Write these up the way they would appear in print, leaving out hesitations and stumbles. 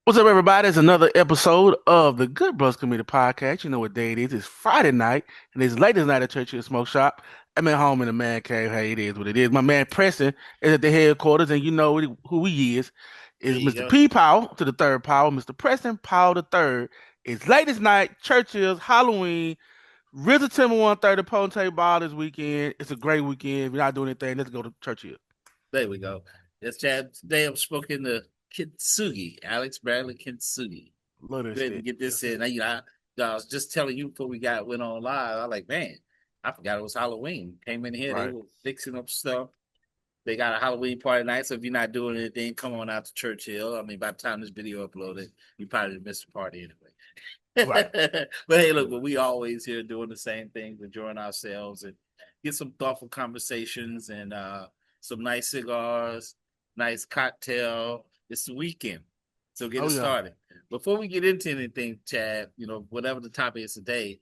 What's up, everybody? It's another episode of the Good Bros Community Podcast. You know what day it is. It's Friday night, and it's latest night at Church Hill Smoke Shop. I'm at home in the man cave. Hey, it is what it is. My man Preston is at the headquarters, and you know who he There is you Mr. go. P. Powell to the third Powell. Mr. Preston Powell the third. It's latest night, Churchill's Halloween. RZA Timber 130 Ponte Ball this weekend. It's a great weekend. If you're not doing anything, let's go to Churchill. There we go. Yes, Chad. Today I'm spoken to Kintsugi, Alex Bradley Kintsugi. Love Go this ahead and shit. get this in. I was just telling you before we went on live. I was like, man, I forgot it was Halloween. Came in here, they Right. were fixing up stuff. They got a Halloween party night, so if you're not doing anything, come on out to Churchill. I mean, by the time this video uploaded, you probably missed the party Right. anyway. But hey, look, but we always here doing the same thing, enjoying ourselves and get some thoughtful conversations and some nice cigars, nice cocktail. It's the weekend, so get Oh, it yeah. started. Before we get into anything, Chad, whatever the topic is today,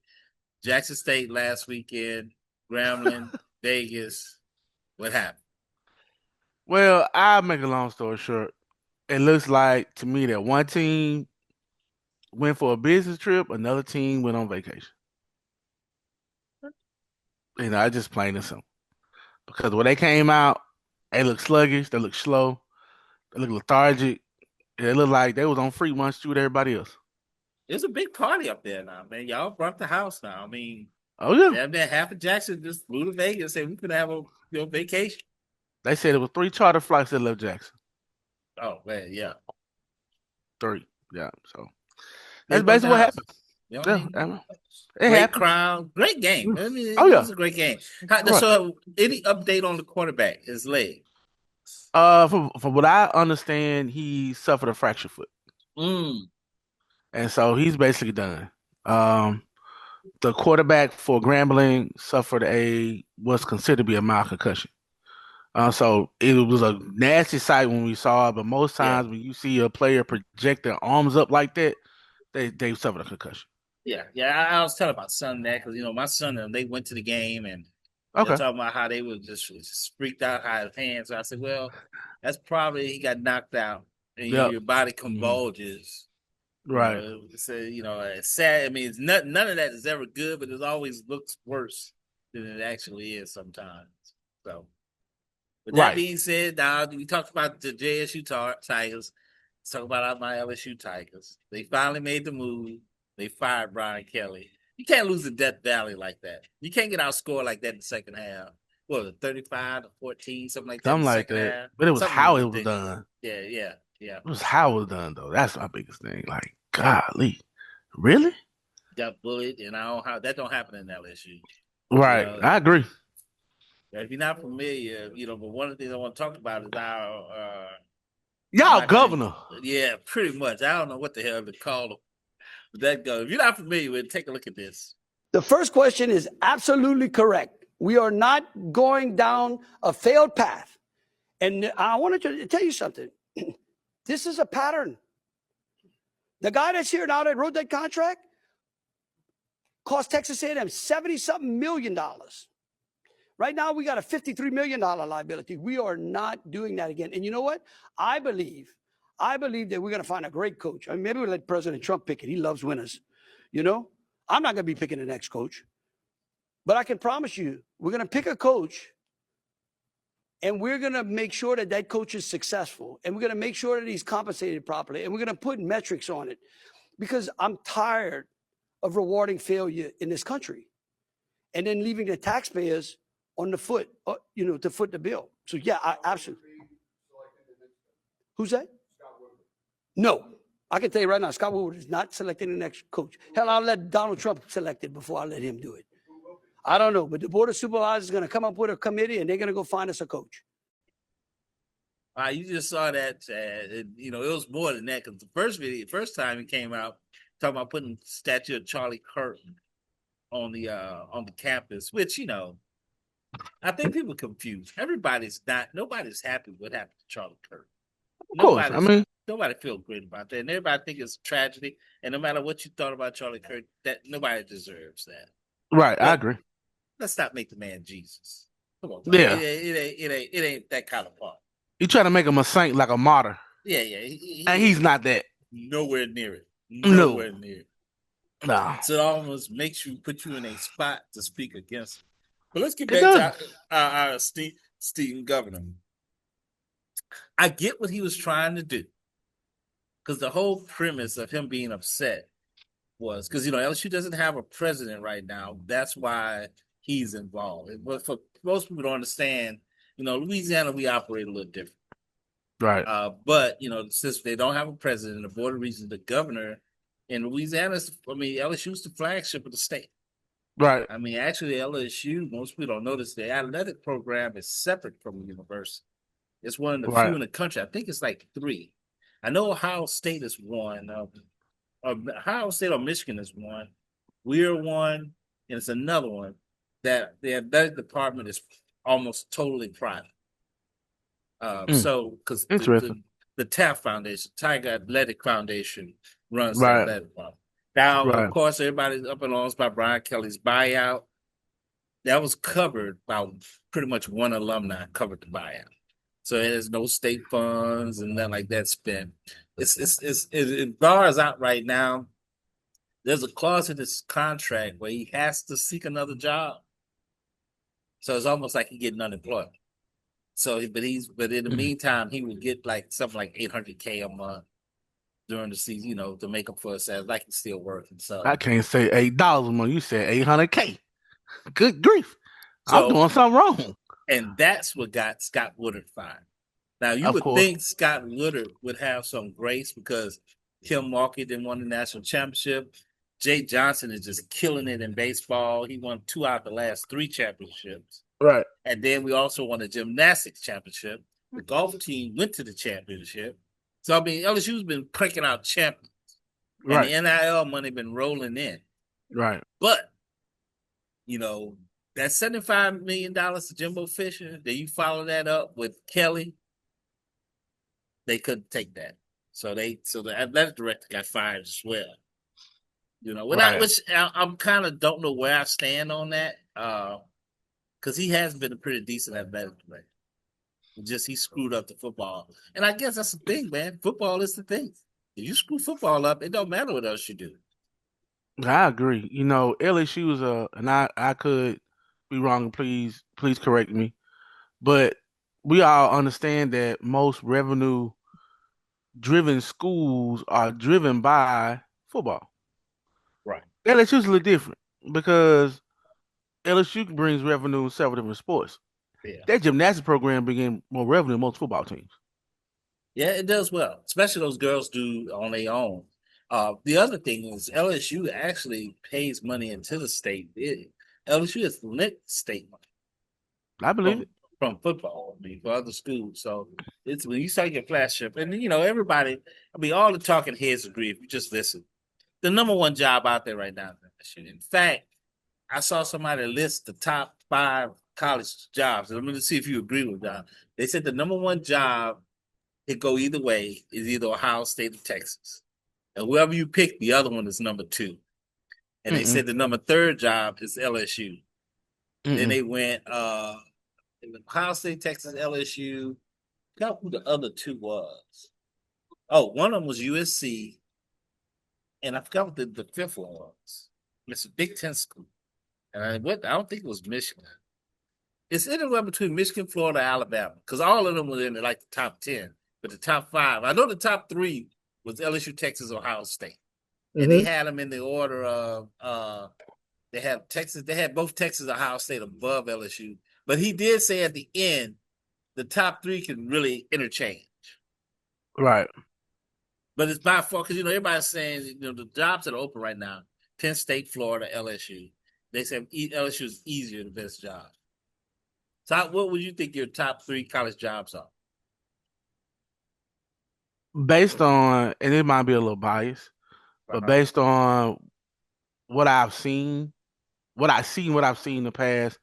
Jackson State last weekend, Grambling, Vegas, what happened? Well, I'll make a long story short. It looks like to me that one team went for a business trip, another team went on vacation. I just plain and simple. Because when they came out, they looked sluggish, they looked slow, they looked lethargic. It looked like they was on free lunch with everybody else. It's a big party up there now, man. Y'all brought the house now. I mean, Oh yeah. damn near half of Jackson just flew to Vegas and we could have a vacation. They said it was three charter flights that left Jackson. Oh man, yeah. Three. Yeah. So They that's brought basically the what house. happened. I Yeah. mean, It great happened. crowd, great game. I mean, Oh it yeah. was a great game. Right. So, any update on the quarterback? His leg. From what I understand, he suffered a fractured foot. Mm. And so he's basically done. Um, the quarterback for Grambling suffered what's considered to be a mild concussion. So it was a nasty sight when we saw it, but most Yeah, times when you see a player project their arms up like that, they suffered a concussion. yeah. I was telling my son that because my son and they went to the game and they're Okay. talking about how they were just freaked out, how his hands. So I said, well, that's probably he got knocked out and Yep. your body Hmm. convulges. Right. It's sad. I mean, it's none of that is ever good, but it always looks worse than it actually is sometimes. So, with that Right. being said, now we talked about the JSU Tigers. Let's talk about my LSU Tigers. They finally made the move. They fired Brian Kelly. You can't lose in Death Valley like that. You can't get outscored like that in the second half. What was it, 35-14, something like that in Something the like second that. half? But it was Something how it was ridiculous. done. Yeah. It was how it was done though. That's my biggest thing. Like, golly. Really? Got bullied, and I don't how that don't happen in LSU. You Right. know, I agree. if you're not familiar, but one of the things I want to talk about is our I'm Y'all not gonna governor. yeah, pretty much. I don't know what the hell to call them. But that goes. If you're not familiar with it, take a look at this. The first question is absolutely correct. We are not going down a failed path. And I wanted to tell you something. This is a pattern. The guy that's here now that wrote that contract cost Texas A&M 70-something million dollars. Right now, we got a $53 million liability. We are not doing that again. And you know what? I believe that we're going to find a great coach. I mean, maybe we'll let President Trump pick it. He loves winners. I'm not going to be picking the next coach. But I can promise you, we're going to pick a coach and we're going to make sure that that coach is successful. And we're going to make sure that he's compensated properly. And we're going to put metrics on it because I'm tired of rewarding failure in this country and then leaving the taxpayers on the foot, to foot the bill. So, yeah, I absolutely. Who's that? No. I can tell you right now, Scott Woodward is not selecting the next coach. Hell, I'll let Donald Trump select it before I let him do it. I don't know, but the Board of Supervisors is going to come up with a committee and they're going to go find us a coach. You just saw that, it was more than that because the first time it came out, talking about putting statue of Charlie Kirk on the campus, which I think people are confused. Nobody's happy with what happened to Charlie Kirk. Of course. I mean, Nobody feels great about that, and everybody think it's a tragedy. And no matter what you thought about Charlie Kirk, that nobody deserves that. right. I But agree. let's not make the man Jesus. Come on, dog. Yeah. It ain't that kind of part. You try to make him a saint like a martyr, Yeah, and he's not that. Nowhere near it. No, Nowhere near it. no, So it almost makes you put you in a spot to speak against it. But let's get it back to doesn't. our esteemed governor. I get what he was trying to do because the whole premise of him being upset was because LSU doesn't have a president right now. That's why he's involved. But for most people to understand, Louisiana, we operate a little different. Right, But since they don't have a president, the board of regents, the governor in Louisiana, LSU is the flagship of the state. right, Actually, LSU, most people don't notice the athletic program is separate from the university. It's one of the few right. in the country. I think it's like three. I know Ohio State is one. Ohio State or Michigan is one. We're one, and it's another one that the athletic department is almost totally private. Mm, So because interesting. the TAF Foundation, Tiger Athletic Foundation, runs the Right, athletic department. Now, of right. course, everybody's up in arms by Brian Kelly's buyout. That was covered by pretty much one alumni covered the buyout. So there's no state funds and nothing like that spent. It bars out right now. There's a clause in his contract where he has to seek another job. So it's almost like he getting unemployment. So, but in the Mm. meantime, he would get like something like 800K a month during the season, to make up for his salary, like he's still working. I So, can't say $8 a month. You said 800K. Good grief. I'm so, doing something wrong. and that's what got Scott Woodard fired. Now, you Of would course. think Scott Woodard would have some grace because Kim Mulkey didn't win the national championship. Jay Johnson is just killing it in baseball. He won 2 out of the last 3 championships. Right, And then we also won a gymnastics championship. The golf team went to the championship. So, LSU's been cranking out champions. And the right, NIL money been rolling in. right. But, you know, that $75 million to Jimbo Fisher, then you follow that up with Kelly, they couldn't take that. So the athletic director got fired as well. Right. Which I'm kind of don't know where I stand on that. Because he has been a pretty decent athletic director. Just he screwed up the football. And I guess that's the thing, man. Football is the thing. If you screw football up, it don't matter what else you do. I agree. LSU is and I could be wrong. Please correct me. But we all understand that most revenue-driven schools are driven by football. Right. LSU is a little different because LSU brings revenue in several different sports. Yeah. That gymnastics program brings in more revenue than most football teams. Yeah, it does well, especially those girls do on their own. The other thing is LSU actually pays money into the state. LSU has linked state money I believe from it. football, for other schools. So it's when you start your flagship, and everybody, all the talking heads agree if you just listen. The number one job out there right now is LSU. In fact, I saw somebody list the top 5 college jobs. I'm going to see if you agree with that. They said the number one job, it go either way, is either Ohio State or Texas. And whoever you pick, the other one is number 2. And they Mm-mm, said the number 3rd job is LSU. Then mm-mm. they went Ohio State, Texas, LSU. Forgot who the other 2 was. Oh, one of them was USC, and I forgot what the 5th one was. It's a Big Ten school. And I don't think it was Michigan. It's anywhere between Michigan, Florida, Alabama, because all of them were in like the top 10, but the top 5. I know the top 3 was LSU, Texas, Ohio State, and they Mm-hmm. had them in the order of they had Texas. They had both Texas, Ohio State above LSU, but he did say at the end the top 3 can really interchange. Right. But it's by far because everybody's saying the jobs that are open right now: Penn State, Florida, LSU. They say LSU is easier the best job. So, what would you think your top 3 college jobs are? Based on, and it might be a little biased, but Uh-huh. based on what I've seen, what I've seen in the past,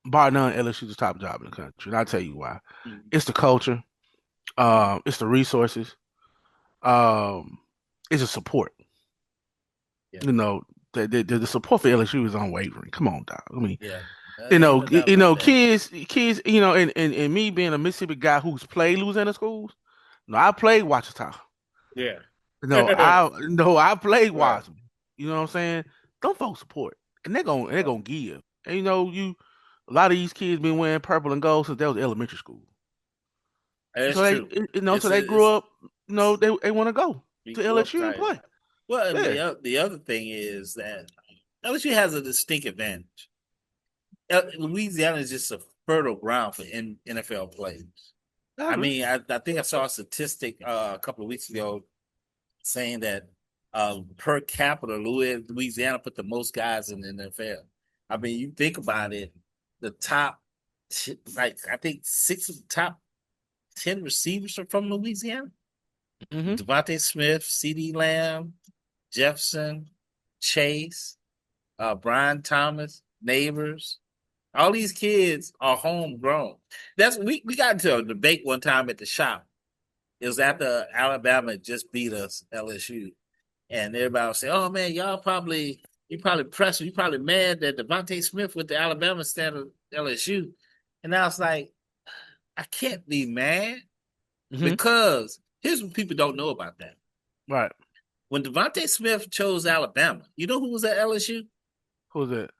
bar none, LSU's the top job in the country. And I'll tell you why. Mhm. It's the culture, it's the resources, um, it's the support. Yeah, You know, the support for LSU is unwavering. Come on, dog. I mean, yeah. Ain't no doubt about that. kids, and me being a Mississippi guy who's played Louisiana schools. No, I played Ouachita. Yeah. I played Right. Watson. You know what I'm saying? Them folks support, and they're gonna give. And a lot of these kids been wearing purple and gold since they was elementary school. That's So they, true. so they grew up. They want to go You to grew up LSU and tight. play. Well, and Yeah, the other thing is that LSU has a distinct advantage. Louisiana is just a fertile ground for NFL players. I I agree. mean, I think I saw a statistic a couple of weeks ago saying that per capita, Louisiana put the most guys in the NFL. I mean, you think about it, the top, like I think 6 of the top 10 receivers are from Louisiana. Hmm. Devontae Smith, C.D. Lamb, Jefferson, Chase, Brian Thomas, Neighbors. All these kids are homegrown. We got into a debate one time at the shop. It was after Alabama just beat us, LSU. And everybody was saying, "Oh man, you probably pressed, you probably mad that Devontae Smith with the Alabama instead of LSU." And I was like, I can't be mad Hmm. because here's what people don't know about that. Right. When Devontae Smith chose Alabama, you know who was at LSU? Who's that?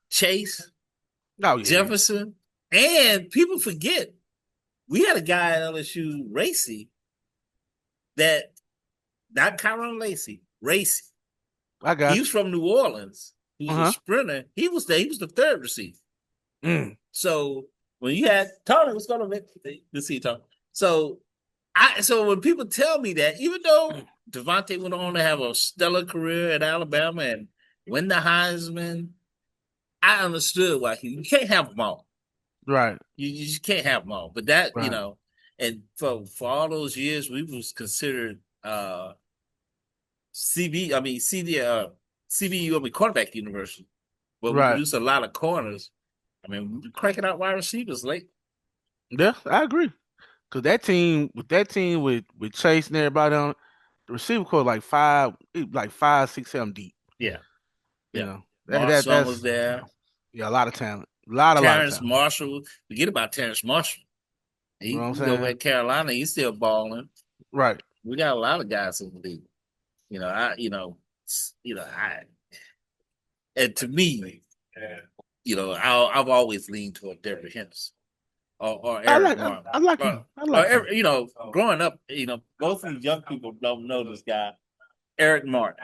Chase, Oh yeah. Jefferson, and people forget we had a guy at LSU, Racy, that not Kyron Lacy, Racy. I He got was you. from New Orleans. He was a Uh sprinter. He was there. He was the third receiver. huh. Mm. So when you had Tony, what's going to let's see, Tony. So when people tell me that, even though Devontae went on to have a stellar career at Alabama and win the Heisman, I understood why you can't have them all. Right. You just can't have them all. But that, Right. and for all those years, we was considered CBU, quarterback university. But we Right. produce a lot of corners. I mean, we cranking out wide receivers late. Yeah, I agree. Cause that team with Chase and everybody on the receiver core like five, six, seven deep. Yeah, You yeah. know Marshawn was that's there. yeah, a lot of talent, a lot of Terrence talent. Marshall. Forget about Terrence Marshall. You know what I'm He's over saying? at Carolina. He's still balling. Right. We got a lot of guys in the league. I and to me, I've always leaned toward Deborah Henderson or Eric Martin. I like him. I like him. Growing up, both of these young people don't know this guy, Eric Martin.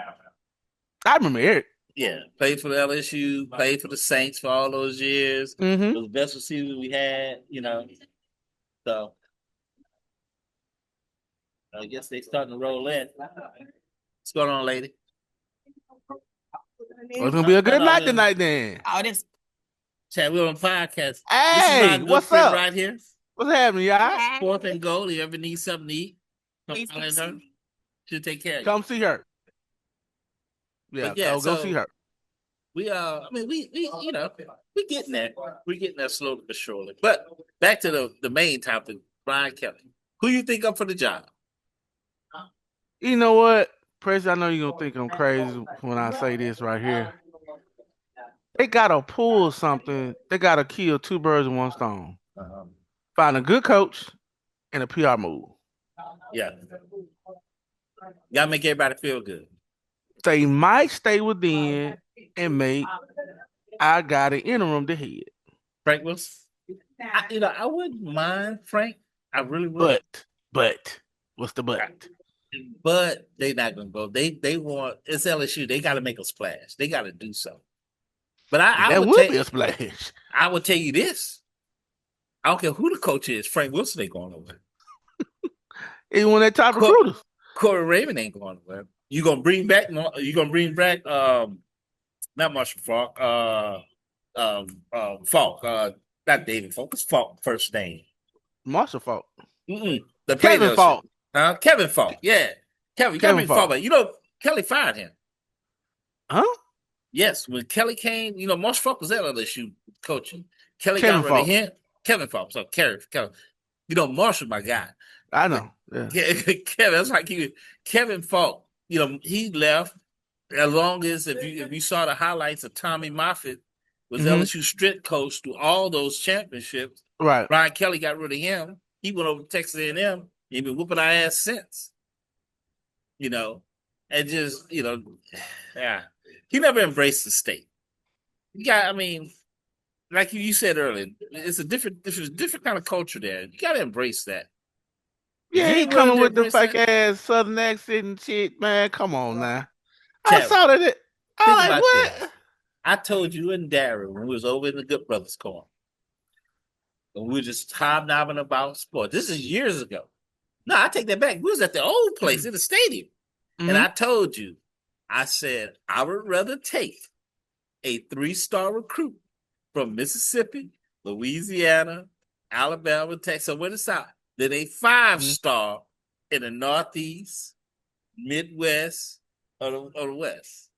I remember Eric. Yeah, played for the LSU, played for the Saints for all those years. Mm-hmm. Was the best receiver we had, So I guess they starting to roll in. What's going on, lady? Well, it's gonna be a No, good no, night no. tonight then. Oh, this Chad, we're on podcast. This is my Hey, good what's friend up? right here. What's happening, y'all? Fourth and goal. You ever need something to eat? Come holler at her. She'll take care of you. Come see her. Yeah, But yeah, go see so her. we getting there. We're getting there slowly but surely. But back to the main topic, Brian Kelly. Who you think up for the job? You know what, Press? I know you're gonna think I'm crazy when I say this right here. They gotta pull something. They gotta kill two birds with one stone. Find a good coach and a PR move. Yeah. Gotta make everybody feel good. They might stay within and make I got an interim to head. Frank Wilson. I wouldn't mind Frank. I really would. But what's the but? But they're not gonna go. They want it's LSU. They got to make a splash. They got to do something. But I That would would tell be a splash. I would tell you this. I don't care who the coach is. Frank Wilson ain't going over. Even when they top recruiters. Corey Raymond ain't going over. You gonna bring back? You gonna bring back? Not Marshall Falk. Falk. Not David Falk. It's Falk first name. Marshall Falk. The Kevin Falk. Kevin Falk. Yeah, Kevin. You gotta bring Falk back. Kelly fired him. Huh? Yes, when Kelly came, Marshall Falk was at LSU coaching. Kelly Kevin got rid of Falk. him. Kevin Falk. So Kelly. Marshall, my guy. I know. Yeah. Kevin, that's like Kevin Falk. He left. As long as if you saw the highlights of Tommy Moffitt was LSU strength coach through all those championships. Right. Brian Kelly got rid of him. He went over to Texas A&M. He's been whooping our ass since. you know, and just, yeah, he never embraced the state. I mean, like you said earlier, there's a different kind of culture there. You got to embrace that. If Yeah, you he ain't willing coming to with the embrace fake that, ass southern accent and shit, man. Come on now. I Chad, saw that. think I like about this. what? I told you and Darren when we was over in the Good Brothers Corner, and we were just hobnobbing about sports. This is years ago. No, I take that back. We was at the old place in the stadium. And Mm-hmm. I told you, I said, I would rather take a 3-star recruit from Mississippi, Louisiana, Alabama, Texas, somewhere in the South, than a 5-star in the Northeast, Midwest, or the West.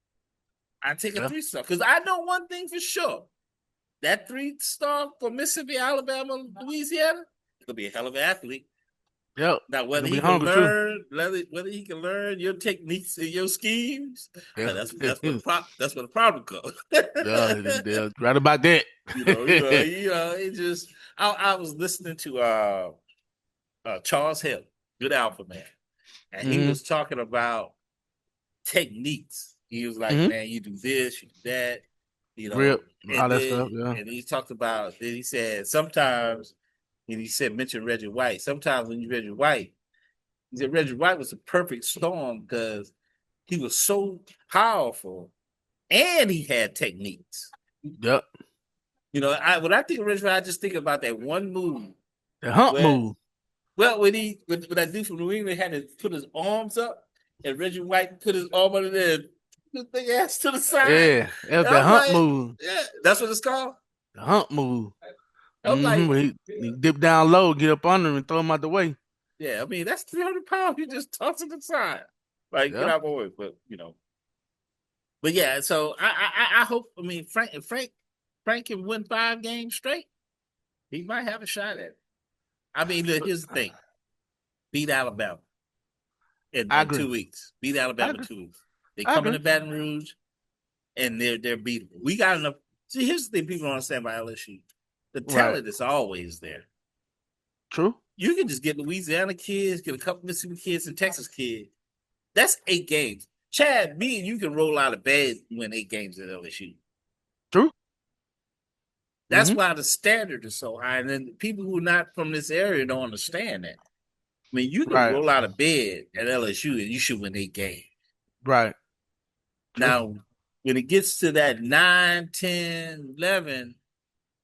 I take a Yeah. 3-star because I know one thing for sure. That 3-star from Mississippi, Alabama, Louisiana, it's gonna be a hell of an athlete. Yep. Now, They're whether gonna be he can hungry too. learn, whether he can learn your techniques and your schemes, Yeah. that's where the problem comes. Yeah, they're right about that. It just I was listening to Charles Hill, good alpha man, and he Mm-hmm. was talking about techniques. He was like, Mm-hmm. man, you do this, you do that, Rip, all and that stuff. Yeah. he talked about. Then he said sometimes, and he said mention Reggie White. Sometimes when you Reggie White. He said Reggie White was a perfect storm because he was so powerful and he had techniques. Yep. When I think of Reggie White, I just think about that one move The hump where, move. well, when that dude from New England had to put his arms up and Reggie White put his arm under there, the big ass to the side. Yeah. That was And the I'm hump like, move. yeah, that's what it's called. The hump move. I'm Mm-hmm. like, When he dip down low, get up under him and throw him out the way. yeah, I mean, that's 300 pounds. You just toss it aside. Like, get Yeah. out of my way. But yeah, so I hope. I mean, Frank can win 5 games straight. He might have a shot at it. I mean, look, here's the thing: beat Alabama I in agree. 2 weeks. Beat I Alabama in agree. 2 weeks. They I come agree. into Baton Rouge and they're beatable. We got enough. See, here's the thing: people don't understand about LSU. The Right. talent is always there. True. You can just get Louisiana kids, get a couple Mississippi kids, and Texas kids. That's 8 games. Chad, me and you can roll out of bed and win 8 games at LSU. True. That's Mm-hmm. why the standard is so high. And then people who are not from this area don't understand that. I mean, you can Right. roll out of bed at LSU and you should win 8 games. Right. True. Now, when it gets to that 9, 10, 11,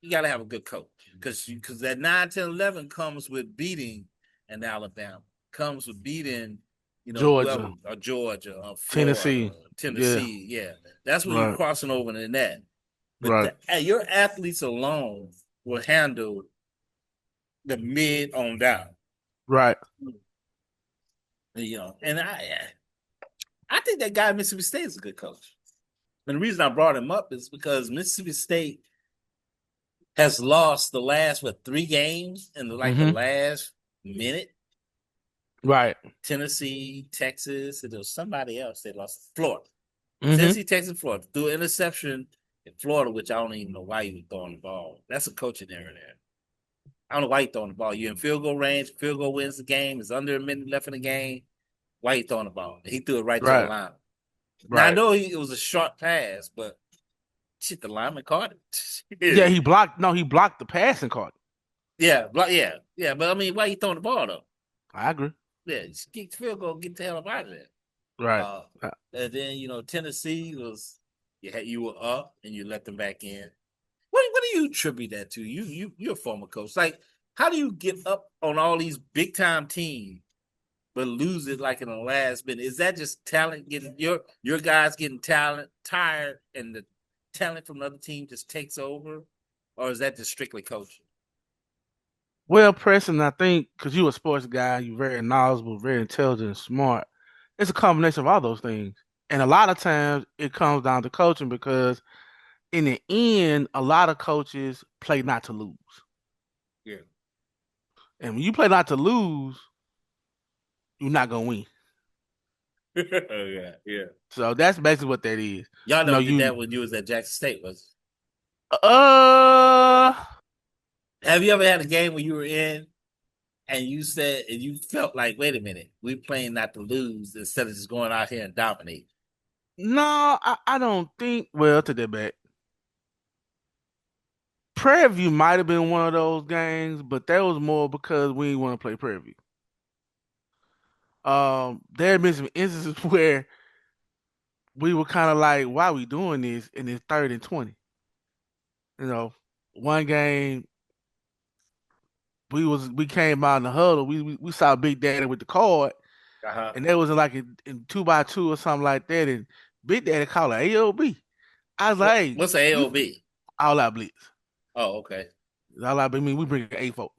you got to have a good coach. Because that 9, 10, 11 comes with beating an Alabama, comes with beating, whoever, Georgia. or Georgia, or Florida, Tennessee. Yeah. Tennessee. Yeah. That's when you're Right. crossing over in the net. Right. But your athletes alone will handle the mid on down. Right. And I think that guy at Mississippi State is a good coach. And the reason I brought him up is because Mississippi State has lost the last 3 games in the last minute. Right. Tennessee, Texas, and there was somebody else they lost. Florida. Mm-hmm. Tennessee, Texas, Florida. Through an interception in Florida, which I don't even know why you were throwing the ball. That's a coaching error there. I don't know why you throwing the ball. You're in field goal range. Field goal wins the game. It's under a minute left in the game. Why you throwing the ball? He threw it right to the line. Now, I know it was a short pass, but shit, the lineman caught it. Yeah, he blocked. No, he blocked the passing card. Yeah. But I mean, why you throwing the ball though? I agree. Yeah, just kick the field goal, get the hell out of there. Right. And then Tennessee was you were up and you let them back in. What do you attribute that to? You're a former coach. Like, how do you get up on all these big time teams but lose it like in the last minute? Is that just talent getting your guys getting tired and the talent from another team just takes over, or is that just strictly coaching? Well, Preston, I think because you're a sports guy, you're very knowledgeable, very intelligent, and smart. It's a combination of all those things. And a lot of times it comes down to coaching because in the end, a lot of coaches play not to lose. Yeah. And when you play not to lose, you're not gonna win. Yeah. So that's basically what that is. Y'all never did that when you was at Jackson State, was it? Have you ever had a game where you were in and you said, and you felt like, wait a minute, we're playing not to lose instead of just going out here and dominate. No, I don't think. Well, to that back, Prairie View might have been one of those games, but that was more because we didn't want to play Prairie View. There have been some instances where we were kind of like, "Why are we doing this?" And it's 3rd and 20. You know, one game we came out in the huddle. We saw Big Daddy with the card, Uh-huh. and that was like in 2x2 or something like that. And Big Daddy called it AOB. I was like, "Hey, What's the we AOB? all out blitz. Oh, okay. All out. I mean, we bring 8 folks."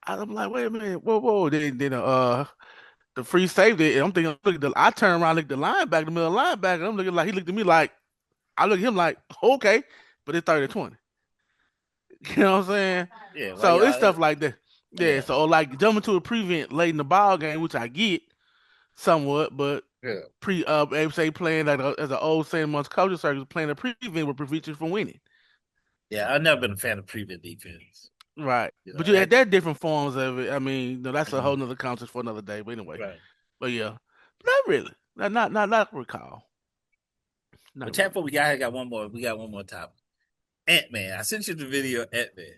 I'm like, "Wait a minute, whoa, whoa." Then the free safety. And I'm thinking, look at I turn around, look at the linebacker, the middle linebacker. I'm looking like he looked at me like I look at him like, okay, but it's 30-20. You know what I'm saying? Yeah, why So it's y'all? stuff like that. Yeah. Yeah, So like jumping to a prevent late in the ball game, which I get somewhat, but yeah, they say playing like as an old saying amongst coaching circles, playing a prevent will prevent you from winning. yeah. I've never been a fan of prevent defense. Right. You know, But you had there different forms of it. I mean, that's a whole mhm, nother concept for another day. But anyway. right. But yeah. Not really. Not recall. But Not chat really. for we got one more. We got one more topic. Ant-Man. I sent you the video of Ant-Man.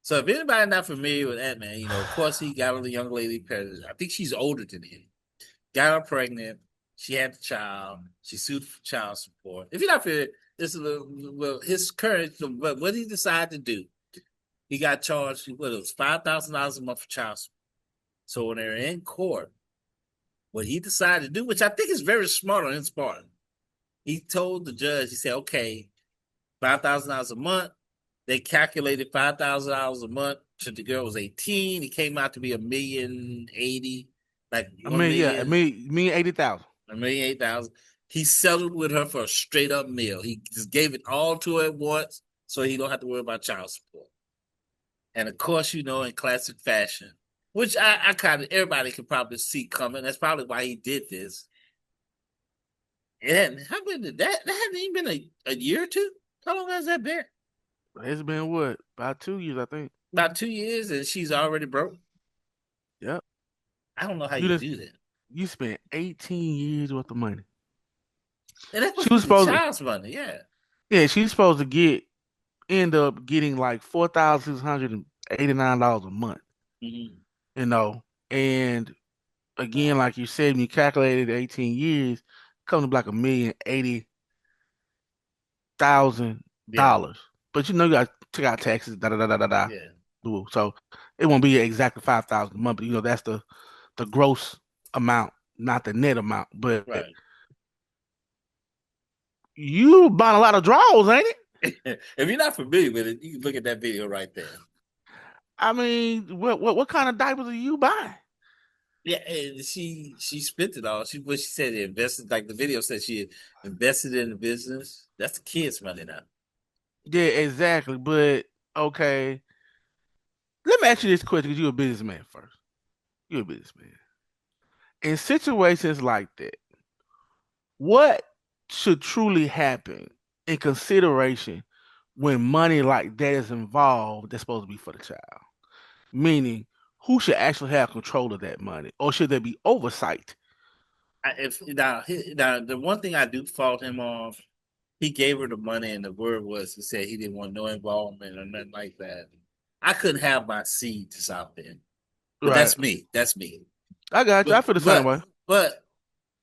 So if anybody not familiar with Ant-Man, of course he got with a young lady pregnant. I think she's older than him. Got her pregnant. She had the child. She sued for child support. If you're not familiar, this is his current. What he decided to do, he got charged. What it was $5,000 a month for child support. So when they're in court, what he decided to do, which I think is very smart on his part, he told the judge. He said, "Okay, $5,000 a month." They calculated $5,000 a month since the girl was 18. It came out to be $1,080,000, like I one mean, yeah, million, me 80,000. $1,008,000. He settled with her for a straight up meal. He just gave it all to her at once, so he don't have to worry about child support. And of course, in classic fashion, which I kind of everybody could probably see coming. That's probably why he did this. And how many did that? That hasn't even been a year or two. How long has that been? It's been what? About 2 years, I think. About 2 years, and she's already broke. Yep. I don't know how You you just do that. you spent 18 years worth of money. And that's She supposed to was be the supposed to, child's money, yeah. yeah, she's supposed to end up getting like $4,689 a month. Mm-hmm. You know, and again, like you said, when you calculated 18 years, comes to like Yeah, $1,080,000. But you got to take out taxes, da da da da da da. yeah, So it won't be exactly 5,000 a month, but that's the gross amount, not the net amount. But right. you bought a lot of draws, ain't it? If you're not familiar with it, you can look at that video right there. I mean, what kind of diapers are you buying? Yeah, and she spent it all. She said invested, like the video said she invested in the business. That's the kids' money now. Yeah, exactly. But okay, let me ask you this question because you're a businessman first. You're a businessman. In situations like that, what should truly happen in consideration when money like that is involved that's supposed to be for the child? Meaning, who should actually have control of that money, or should there be oversight? If now the one thing I do fault him on, he gave her the money, and the word was he said he didn't want no involvement or nothing like that. I couldn't have my seed just out there, but Right. that's me. That's me. I got you. I But feel the same but way.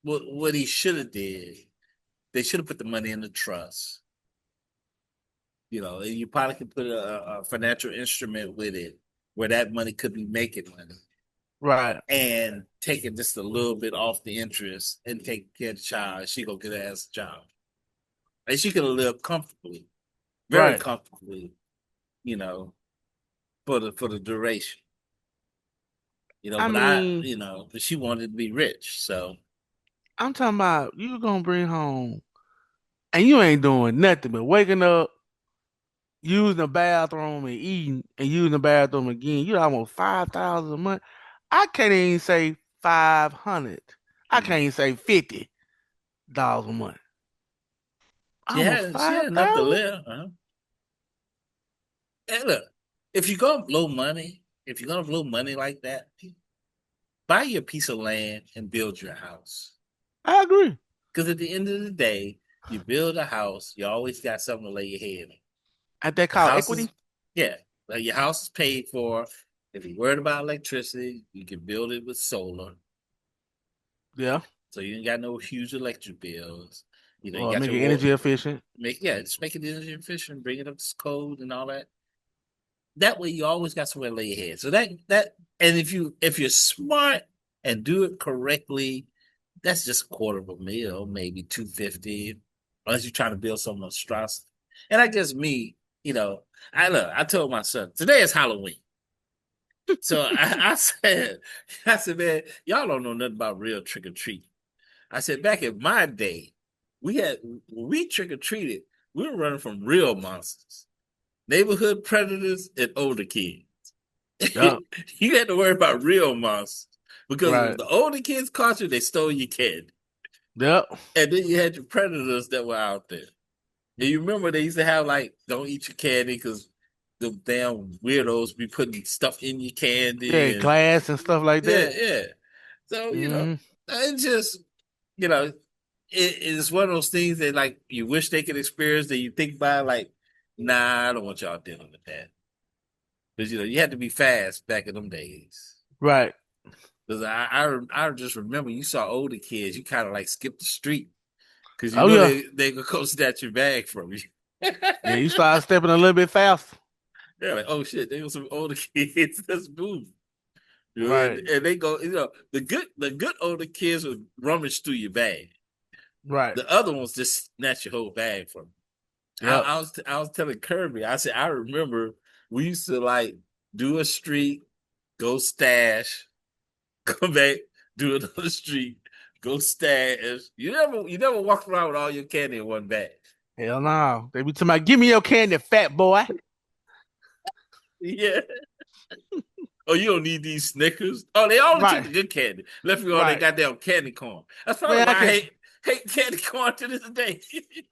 but what he should have did, they should have put the money in the trust. And you probably could put a financial instrument with it where that money could be making money Right. and taking just a little bit off the interest and take care of the child. She go get her ass a job. And she could have lived comfortably, very Right. comfortably, you know, for the duration. I mean, But she wanted to be rich. So I'm talking about you gonna bring home and you ain't doing nothing but waking up, using the bathroom and eating, and using the bathroom again. You almost 5,000 a month. I can't even say 500. I can't even say $50 a month. Almost she had enough to 5,000. live. Huh? And look, if you go blow money, if you're gonna blow money like that, buy your piece of land and build your house. I agree. Because at the end of the day, you build a house, you always got something to lay your head on. At that The called house equity. is, yeah, like your house is paid for. If you're worried about electricity, you can build it with solar. Yeah. So you ain't got no huge electric bills. You Or got make your it water. energy efficient. Just make it energy efficient, bring it up to code and all that. That way you always got somewhere to lay your head. So and if you're smart and do it correctly, that's just a quarter of a mil, maybe 250, unless you're trying to build some monstrosity. And I guess me, I told my son, today is Halloween. So I said, man, y'all don't know nothing about real trick or treat. I said, back in my day, when we trick or treated, we were running from real monsters, neighborhood predators, and older kids. Yep. You had to worry about real monsters because if Right. the older kids caught you, they stole your candy. Yep. And then you had your predators that were out there. And you remember they used to have like, don't eat your candy because the damn weirdos be putting stuff in your Yeah, candy and glass and stuff like yeah, that. yeah. So, Mm-hmm. it's just, you know, it's one of those things that like you wish they could experience that you think about like, nah, I don't want y'all dealing with that. Because you had to be fast back in them days. Right. Because I just remember you saw older kids, you kind of like skip the street because you Oh know yeah. they gonna come snatch your bag from you. Yeah, you start stepping a little bit fast. They're like, oh shit, they were some older kids. Let's move. Right. And they go, the good older kids would rummage through your bag. Right. The other ones just snatch your whole bag from you. Yep. I was telling Kirby, I said I remember we used to like do a street, go stash, come back, do another street, go stash. You never walk around with all your candy in one bag. Hell no. They be talking about, give me your candy, fat boy. Yeah. Oh, you don't need these Snickers. Oh, they only took Right. the good candy. Left me all they Right. goddamn candy corn. That's probably Man, I why I can. hate candy corn to this day.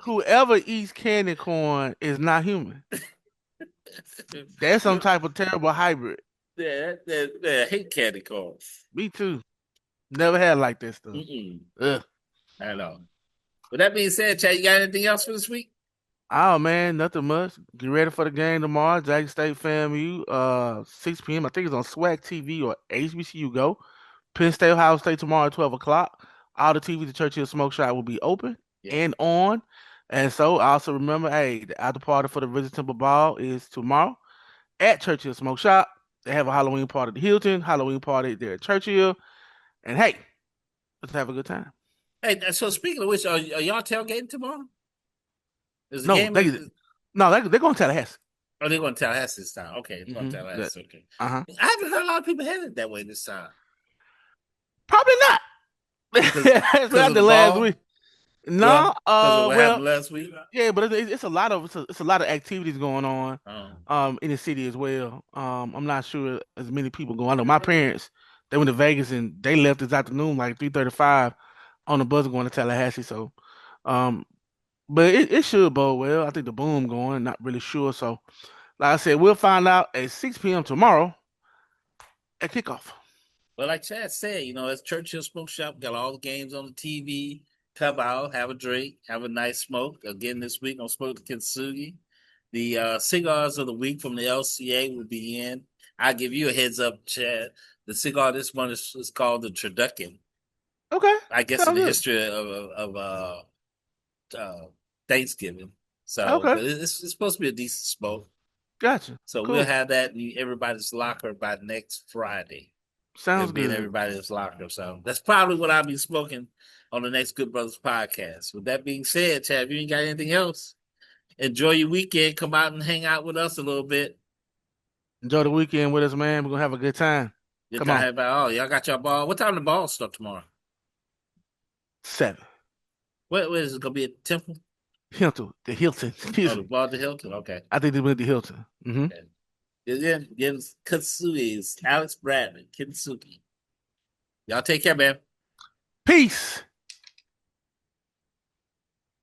Whoever eats candy corn is not human. That's some type of terrible hybrid. I hate candy corn. Me too. Never had like this stuff. Mm-mm. Ugh. I know. With that being said, Chad, you got anything else for this week? Oh man, nothing much. Get ready for the game tomorrow. Jackson State FAMU, 6 p.m. I think it's on Swag TV or HBCU Go. Penn State, Ohio State tomorrow at 12 o'clock. All the TVs at Churchill Smoke Shop will be open Yeah. and on. And so also remember, hey, the after party for the Visit Temple Ball is tomorrow at Churchill Smoke Shop. They have a Halloween party at the Hilton, Halloween party there at Churchill. And hey, let's have a good time. Hey, so speaking of which, are y'all tailgating tomorrow? Is the No, game? they're going to Tallahassee. Oh, they're going to Tallahassee this time. Okay, they're going to Mm-hmm. Tallahassee. Okay. Uh-huh. I haven't heard a lot of people headed that way this time Probably not. It's because of not the the last ball. week. Well, No, because of what well, happened last week. yeah, but it's a lot of it's a lot of activities going on Oh, in the city as well. I'm not sure as many people go. I know my parents, they went to Vegas and they left this afternoon like 3:35 on the bus going to Tallahassee. So um but it should bode well. I think the boom going, not really sure. So like I said, we'll find out at 6 p.m. tomorrow at kickoff. well, like Chad said, it's Churchill Smoke Shop. Got all the games on the TV. Come out, have a drink, have a nice smoke. Again, this week on Smoke the Kintsugi. The cigars of the week from the LCA will be in. I'll give you a heads up, Chad. The cigar this one is called the Turducken. Okay, I guess in sounds the good. history of Thanksgiving. So, Okay, but it's supposed to be a decent smoke. gotcha. So we'll Cool. have that in everybody's locker by next Friday. Sounds It'll be in good. everybody's locker. So that's probably what I'll be smoking on the next Good Brothers podcast. With that being said, Chad, if you ain't got anything else, enjoy your weekend. Come out and hang out with us a little bit. Enjoy the weekend with us, man. We're gonna have a good time. Get Come on. time about all. Y'all got your ball. What time the ball start tomorrow? 7. What is it gonna be at the Temple? The Hilton. Oh, Excuse the me. ball at the Hilton. Okay. I think they went to Hilton. Mm-hmm. Okay. Again, Katsui's Alex Bradley, Kitsuki. Y'all take care, man. Peace.